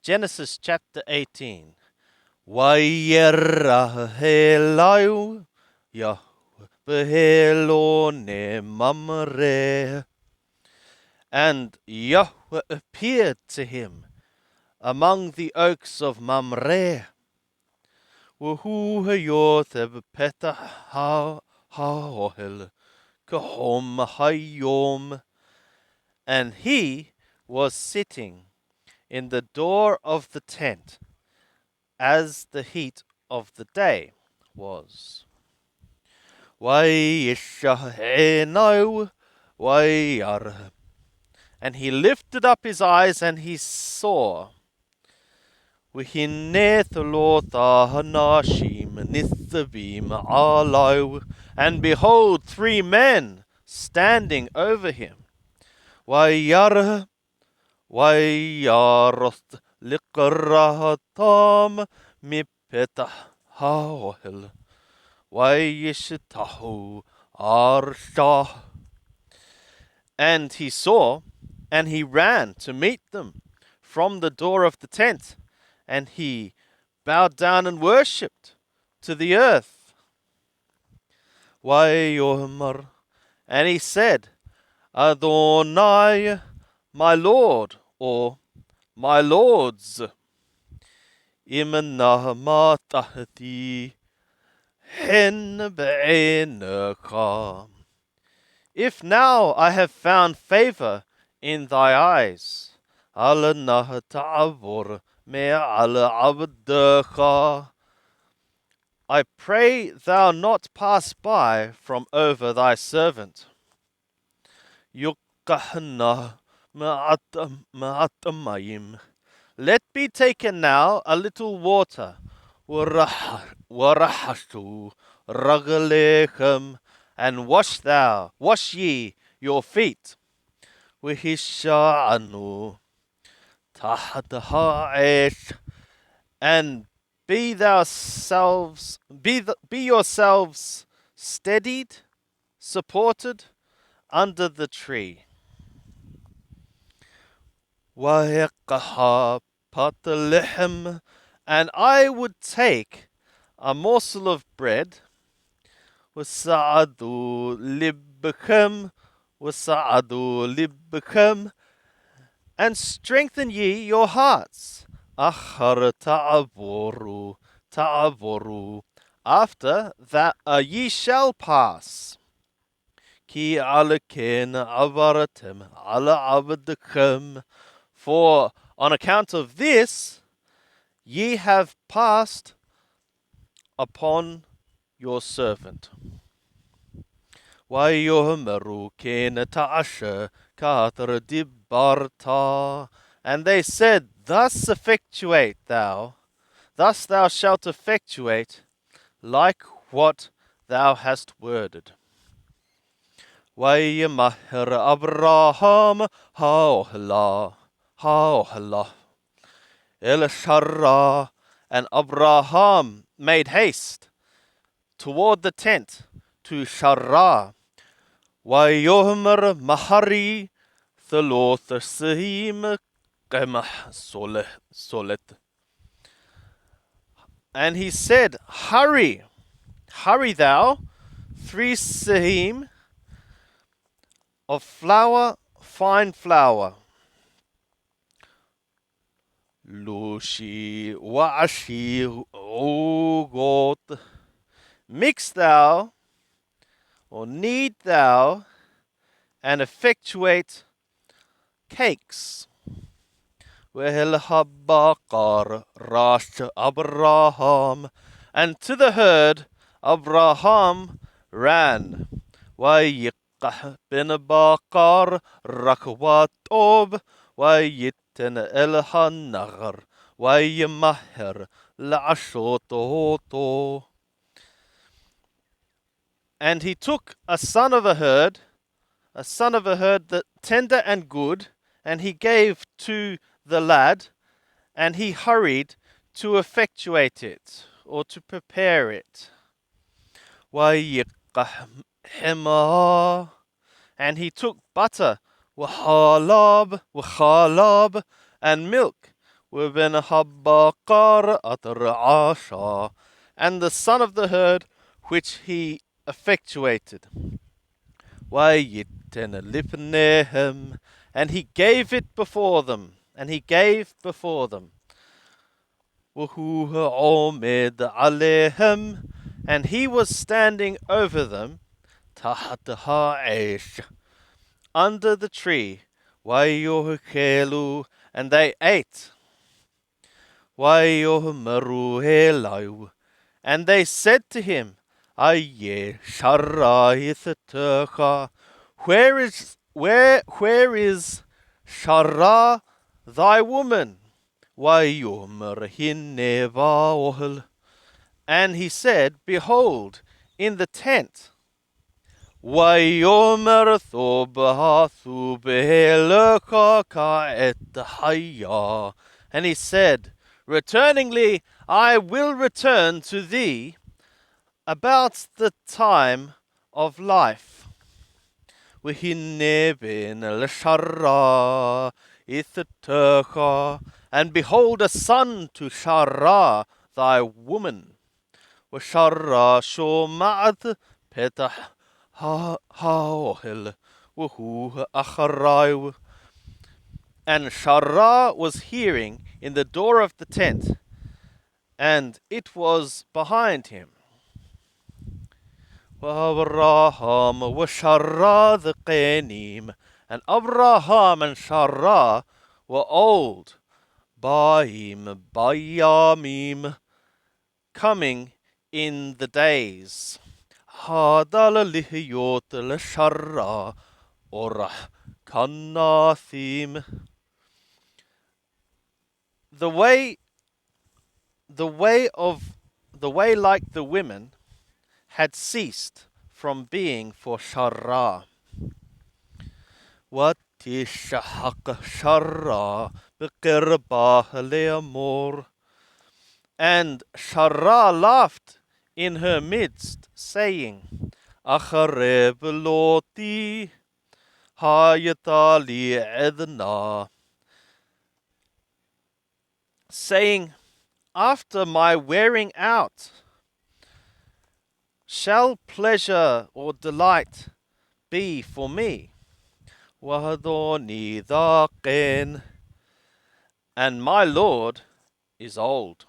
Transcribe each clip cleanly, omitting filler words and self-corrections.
Genesis chapter 18. Wayera helau ya behelo ne mamre. And Yahweh appeared to him among the oaks of Mamre. Wahu hayoth peta ha ohel kahom hayom. And he was sitting in the door of the tent, as the heat of the day was. And he lifted up his eyes, and he saw. And behold, 3 men standing over him. ويارث لقراهتام مبتح هاوهل ويشتهو arsha. And he saw, and he ran to meet them from the door of the tent, and he bowed down and worshipped to the earth. Wayomer, and he said, Adonai, my Lord, or my lords, imanahamatahti hen be'eneka. If now I have found favor in thy eyes, alanah ta'avor me'ala abdecha. I pray thou not pass by from over thy servant. Yukkahna ma'atamayim. Let be taken now a little water. Warahashu ragalechem. And wash ye your feet. Wihisha'anu tahatahaesh. And be yourselves steadied, supported under the tree. Waheqaha patalehem. And I would take a morsel of bread. Wasa'adu libchem. And strengthen ye your hearts. Achar ta'avoru. After that ye shall pass. Ki alaken avaratem ala avdechem. For on account of this, ye have passed upon your servant. Wayomeru kena ta'asha kathar dibarta. And they said, thus thou shalt effectuate like what thou hast worded. Wayemahir Abraham haohla el sharra. And Abraham made haste toward the tent to Sharra. Wayomer mahari thalothasim qemah solet. And he said, hurry thou, 3 sehim of flour, fine flour. Lushi wa'ashi ogot. Mix thou, or knead thou, and effectuate cakes. Wehel habakar rash Abraham. And to the herd Abraham ran. Wayiqah bin bakar rakwatob. Wayiten elhanagar. Wayimahir la'ashototo. And he took a son of a herd that tender and good, and he gave to the lad, and he hurried to effectuate it, or to prepare it. And he took butter, وحلاب, and milk, وبن Habakar Asha, and the son of the herd which he effectuated. Wayiten lipnehem, and he gave it before them, and he gave before them. Wahu omed alehem, and he was standing over them. Tahat ha'esh, under the tree. Wayohelu, and they ate. Wayohmeru helau, and they said to him, Aye, Shara where is Shara thy woman? Wayomer hineva ohel, and he said, Behold, in the tent. Wayomer thobahathu beheleka ka et haya, and he said, Returningly, I will return to thee about the time of life. Whinne ben l'shara ithtercha, and behold a son to Shara, thy woman. Washara shoma'at petah ha'ohel, wuhu acharayu. And Shara was hearing in the door of the tent, and it was behind him. Abraham was Shara the Qanim, and Abraham and Shara were old, Bayamim, coming in the days. Hadal lihiyot l'Shara orah kanathim. The way like the women had ceased from being for Shara. Watishahak Shara biqirbah le'amor. And Shara laughed in her midst, saying, Achareb loti hayatali edna. Saying, after my wearing out, shall pleasure or delight be for me? Wahadoni dhaqin, and my Lord is old.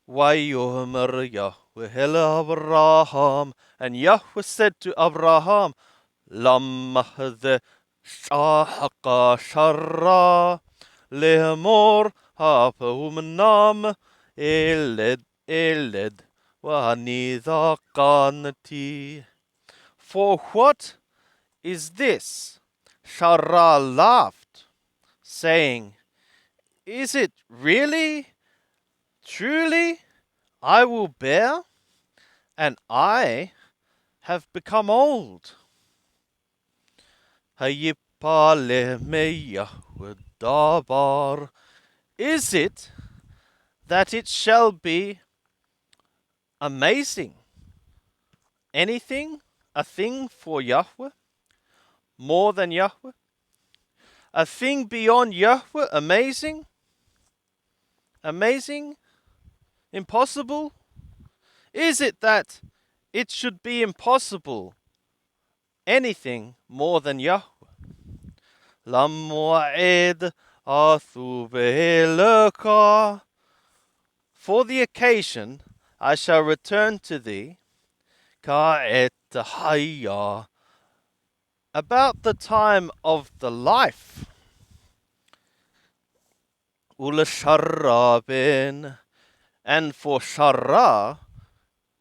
Wayomer Yahweh Abraham, and Yahweh said to Abraham, Lamahde shahaka shara lehmor hapahumnam eled wanidhakanti. For what is this? Shara laughed, saying, Is it really, truly, I will bear, and I have become old? Is it that it shall be amazing? Anything, a thing for Yahweh, more than Yahweh? A thing beyond Yahweh, amazing? Amazing? Impossible? Is it that it should be impossible, anything more than Yahweh? Lamu'ed athu beheleka. For the occasion I shall return to thee, ka'et hayya, about the time of the life. Ulashara ben, and for Shara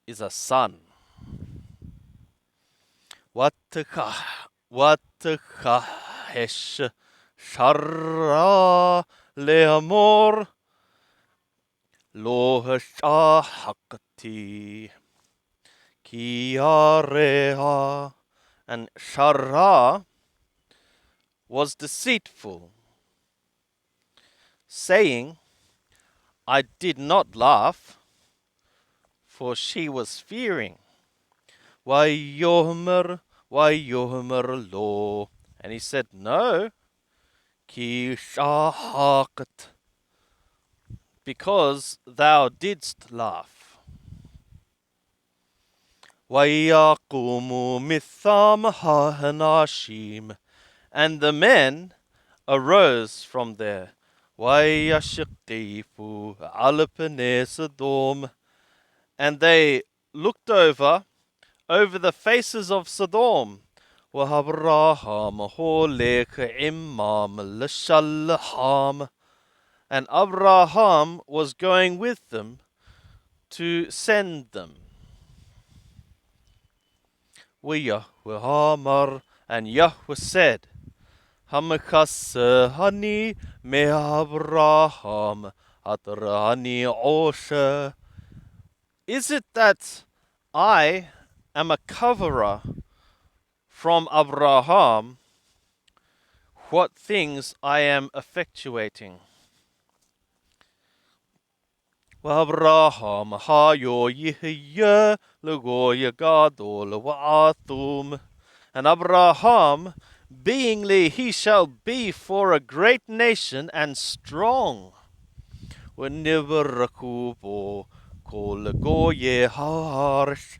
is a son. Watkahesh Shara le'amor lo hashahakti kiareha. And Shara was deceitful, saying, I did not laugh, for she was fearing. Wayomer lo. And he said, No, ki shahaqat, because thou didst laugh. Wayaqumu mitham hanashim, and the men arose from there. Wayashiqifu alpane Sodom, and they looked over the faces of Sodom. وَأَبْرَاهَامَ هُولِكَ إِمَّامَ لِشَلْحَامَ, and Abraham was going with them to send them. وَيَهْوَ هَامَرْ, and Yahweh said, Hamakasahani me Abraham atrani osha. Is it that I am a coverer from Abraham what things I am effectuating? Abraham hayo yihya legoya gadol wa'athum. And Abraham, beingly he shall be for a great nation and strong. Wenivarakubo kolegoye harsh.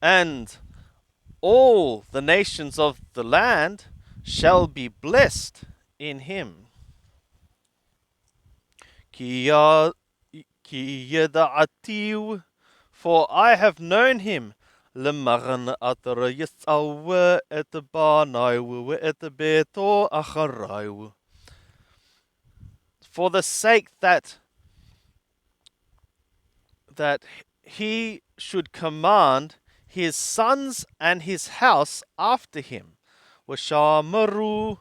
And all the nations of the land shall be blessed in him. Ki yada'atiu, for I have known him. Lemarn atara yisawa et banaiwu et beto acharaiwu. For the sake that he should command his sons and his house after him. Washamaru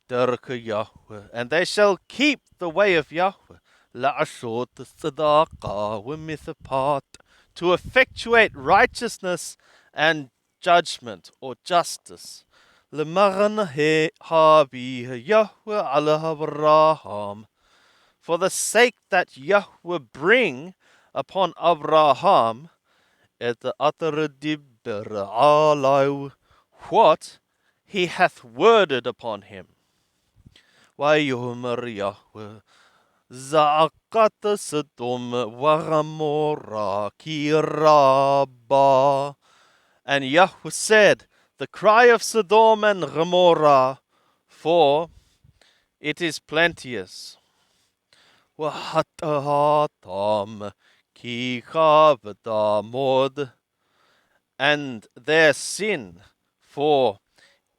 derka Yahweh, and they shall keep the way of Yahweh. La'ashot sadaqa wimithapart, to effectuate righteousness and judgment or justice. Lemaran he habi Yahweh ala Abraham, for the sake that Yahweh bring upon Abraham et utter dibber alau, what he hath worded upon him. Wayomer Yahweh Za'akat Sodom Waramora Kiraba. And Yahweh said, the cry of Sodom and Gomorrah, for it is plenteous. Wahatahatam ki chavdamod, and their sin, for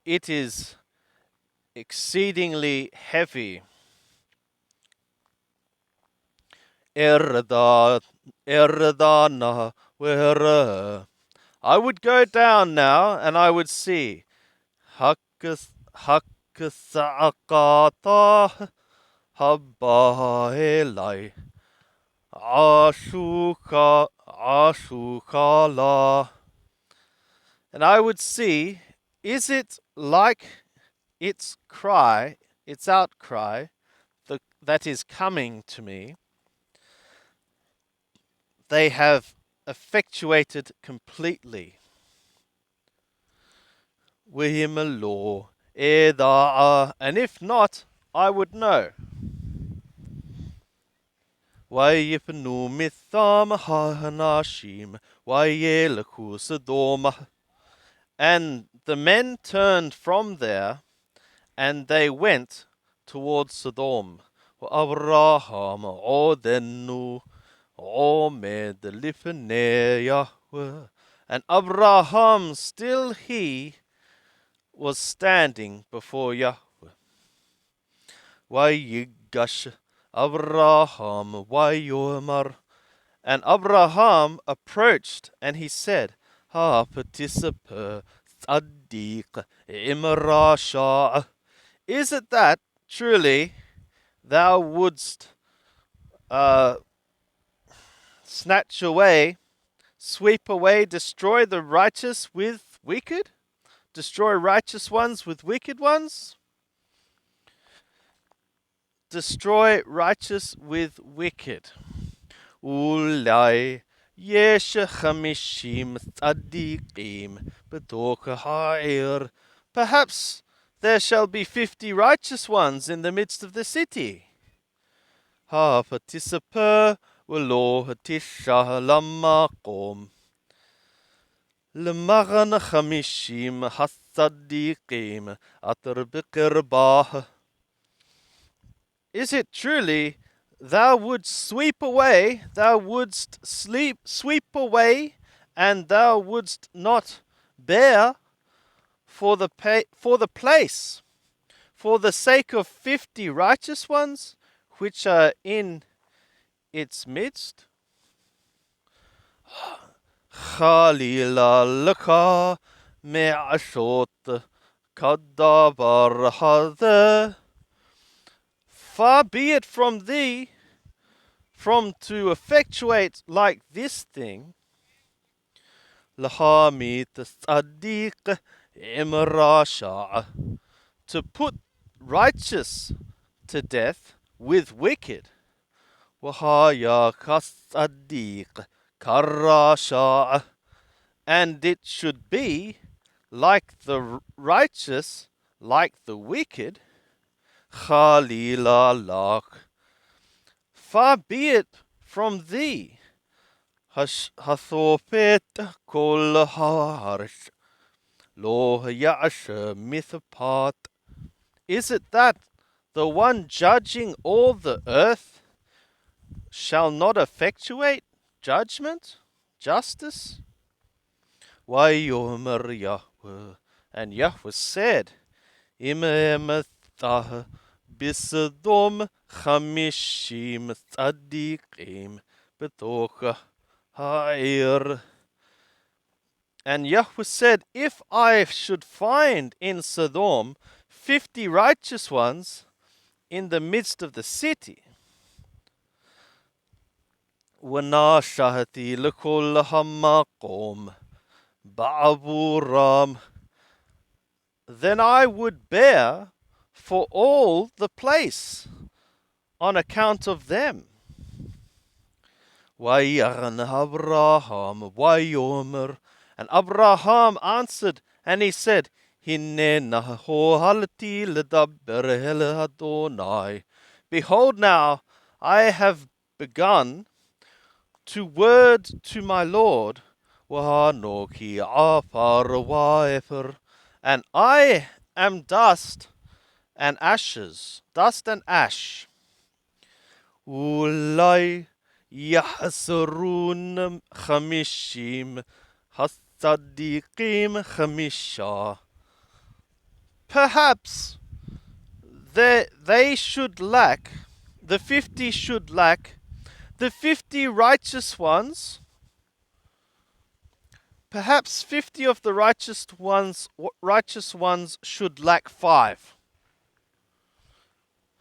it is exceedingly heavy. Erdana where I would go down now and I would see Hakasakata Habaelai Ashukala, and I would see, is it like its cry, its outcry that is coming to me? They have effectuated completely. Wihim law eda, and if not, I would know. Wayipnu mitham hanashim wayelaku Sodom, and the men turned from there, and they went towards Sodom. Abraham odenu Omed lifnei Yahweh, and Abraham still he was standing before Yahweh. Wayigash Abraham wayomar, and Abraham approached and he said, Ha participa tzaddik imrasha. Is it that truly thou wouldst snatch away, sweep away, destroy the righteous with wicked? Destroy righteous ones with wicked ones? Destroy righteous with wicked. Ulai yesh chamishim tzaddikim betoch ha'ir. Perhaps there shall be 50 righteous ones in the midst of the city. Ha participar وَلَوْ هَتِشَّهَ لَمَّا قُوم لمغن خمشيم حصديقيم أطرب قرباه. Is it truly thou wouldst sweep away, thou wouldst sweep away, and thou wouldst not bear for the place, for the sake of 50 righteous ones which are in its midst? Khalila laka me'ashot kadabar hadha. Far be it from thee, from to effectuate like this thing. Lahamit tzaddiq imrasha, to put righteous to death with wicked. Wahaya kasaddiq karasha, and it should be like the righteous, like the wicked. Khalila lak, far be it from thee. Hathopet kol harsh, lo yash mithpat. Is it that the one judging all the earth shall not effectuate judgment, justice? Wayomer Yahweh, and Yahweh said, Imemetah bisadom chamishim tzadikim betocha ha'ir. And Yahweh said, if I should find in Sodom 50 righteous ones in the midst of the city, وَنَاشَهَتِي لِكُلَّ هَمَّقُمْ بَعَبُورَمْ, then I would bear for all the place on account of them. وَيَغْنَ Abraham وَيُمَرْ, and Abraham answered, and he said, Hinne halti ledaber el Adonai. Behold, now I have begun to word to my Lord, Wahanoki afar waefer, and I am dust and ashes, dust and ash. Ulai yahsarun chamishim hasaddiqim chamisha. Perhaps they should lack, the 50 should lack, the 50 righteous ones. Perhaps 50 of the righteous ones should lack 5.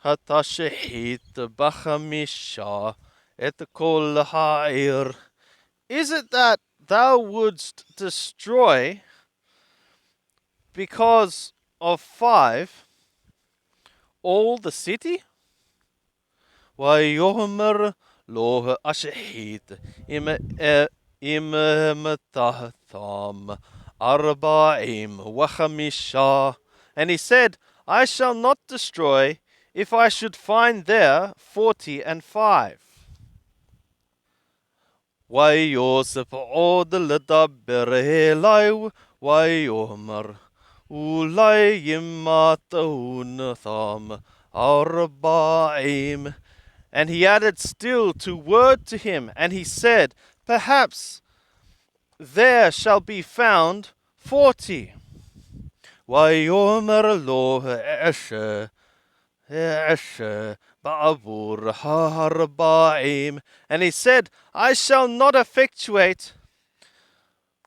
Hatashehit bachamisha et kol ha'ir. Is it that thou wouldst destroy because of 5 all the city? Wayomer lo ashehit imematatham arba'im wachamisha. And he said, I shall not destroy if I should find there 45. Wayosef od ledaber elai wayomer ulai yimataunatham arba'im. And he added still to word to him, and he said, perhaps there shall be found 40. Wayomer lo eshe ba'avur harba'im. And he said, I shall not effectuate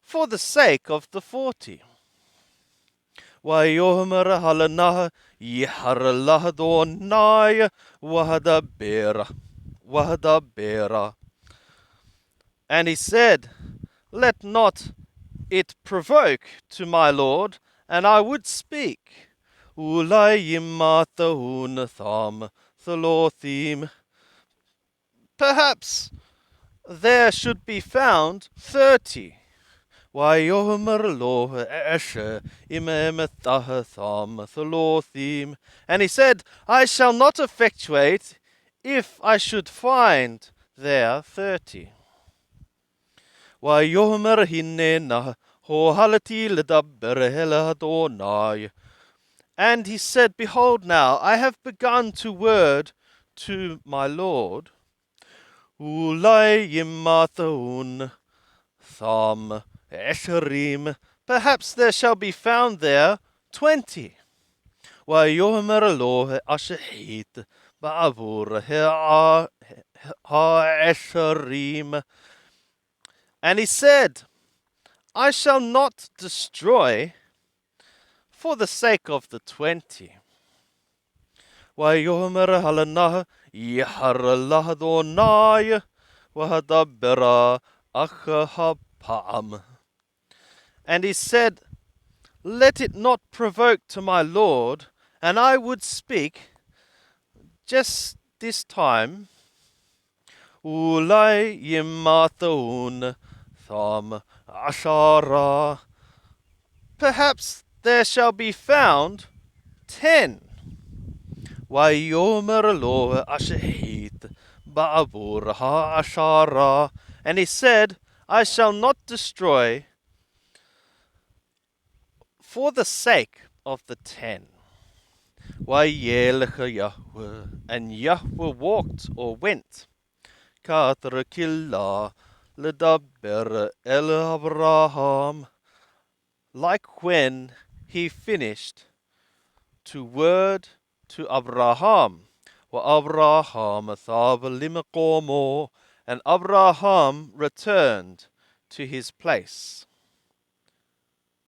for the sake of the 40. Wayomer halanah yihar lahadonai wahadabera. And he said, let not it provoke to my Lord, and I would speak. Perhaps there should be found 30. Wayomer lo eshe imemethaham tholothim. And he said, I shall not effectuate if I should find there 30. Wayomer hinena ho halati ledabber hela Adonai. And he said, Behold now, I have begun to word to my Lord. Ulai yimathun tham esherim. Perhaps there shall be found there 20. Wayomer lo ashehit ba'avur ha-esherim. And he said, I shall not destroy for the sake of the 20. Wayomer halanah yahar Adonai wahadabera achahapam. And he said, let it not provoke to my Lord, and I would speak just this time. Ulai yimathun tham ashara. Perhaps there shall be found 10. Wayomer lo ashehit ba'avur ha'ashara. And he said, I shall not destroy for the sake of the 10. Wayelech Yahweh, and Yahweh walked or went. Katrakillah ledaber el Abraham, like when he finished to word to Abraham. Wa Abraham thab limakomo, and Abraham returned to his place.